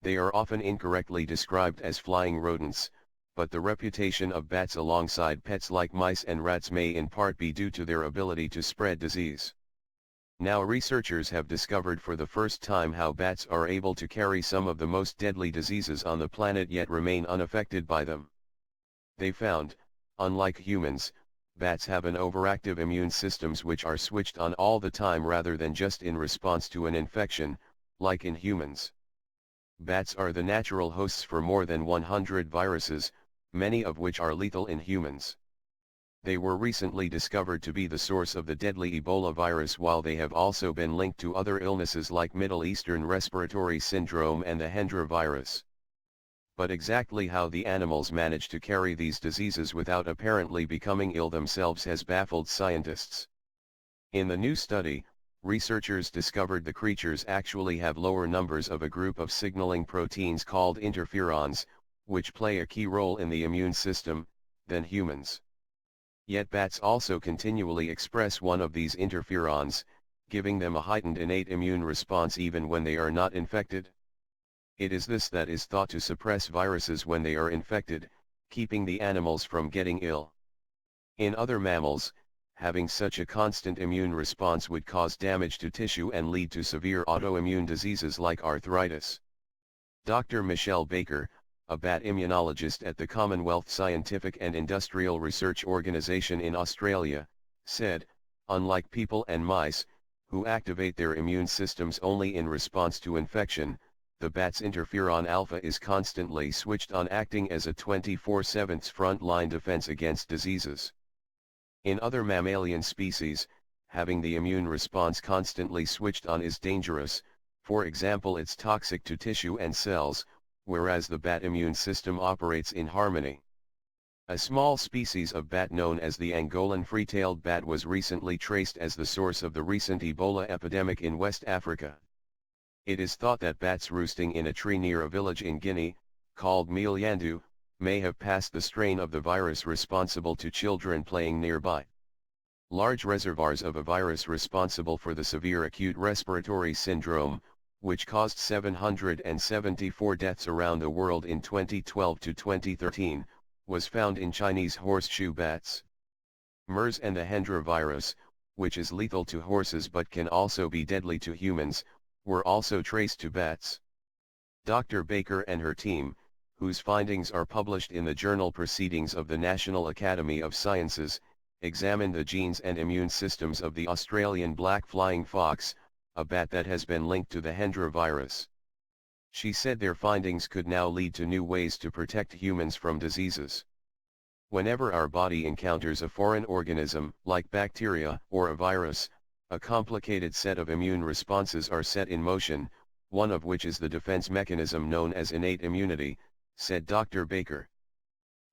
They are often incorrectly described as flying rodents, but the reputation of bats alongside pets like mice and rats may in part be due to their ability to spread disease. Now researchers have discovered for the first time how bats are able to carry some of the most deadly diseases on the planet yet remain unaffected by them. They found, unlike humans, bats have an overactive immune systems which are switched on all the time rather than just in response to an infection, like in humans. Bats are the natural hosts for more than 100 viruses, many of which are lethal in humans. They were recently discovered to be the source of the deadly Ebola virus, while they have also been linked to other illnesses like Middle Eastern Respiratory Syndrome and the Hendra virus. But exactly how the animals manage to carry these diseases without apparently becoming ill themselves has baffled scientists. In the new study, researchers discovered the creatures actually have lower numbers of a group of signaling proteins called interferons, which play a key role in the immune system, than humans. Yet bats also continually express one of these interferons, giving them a heightened innate immune response even when they are not infected. It is this that is thought to suppress viruses when they are infected, keeping the animals from getting ill. In other mammals, having such a constant immune response would cause damage to tissue and lead to severe autoimmune diseases like arthritis. Dr. Michelle Baker, a bat immunologist at the Commonwealth Scientific and Industrial Research Organisation in Australia, said, unlike people and mice, who activate their immune systems only in response to infection, the bat's interferon alpha is constantly switched on, acting as a 24/7 front-line defense against diseases. In other mammalian species, having the immune response constantly switched on is dangerous, for example it's toxic to tissue and cells, whereas the bat immune system operates in harmony. A small species of bat known as the Angolan free-tailed bat was recently traced as the source of the recent Ebola epidemic in West Africa. It is thought that bats roosting in a tree near a village in Guinea, called Milyandu, may have passed the strain of the virus responsible to children playing nearby. Large reservoirs of a virus responsible for the severe acute respiratory syndrome, which caused 774 deaths around the world in 2012 to 2013, was found in Chinese horseshoe bats. MERS and the Hendra virus, which is lethal to horses but can also be deadly to humans, were also traced to bats. Dr. Baker and her team, whose findings are published in the journal Proceedings of the National Academy of Sciences, examined the genes and immune systems of the Australian black flying fox, a bat that has been linked to the Hendra virus. She said their findings could now lead to new ways to protect humans from diseases. Whenever our body encounters a foreign organism, like bacteria or a virus, a complicated set of immune responses are set in motion, one of which is the defense mechanism known as innate immunity, said Dr. Baker.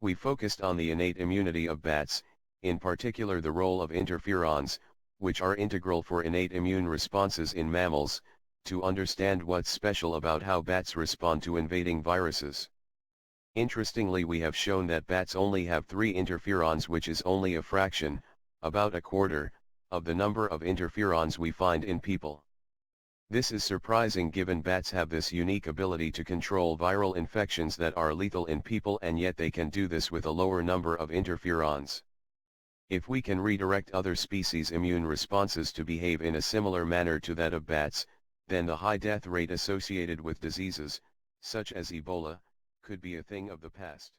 We focused on the innate immunity of bats, in particular the role of interferons, which are integral for innate immune responses in mammals, to understand what's special about how bats respond to invading viruses. Interestingly, we have shown that bats only have 3 interferons, which is only a fraction, about a quarter, of the number of interferons we find in people. This is surprising given bats have this unique ability to control viral infections that are lethal in people, and yet they can do this with a lower number of interferons. If we can redirect other species' immune responses to behave in a similar manner to that of bats, then the high death rate associated with diseases, such as Ebola, could be a thing of the past.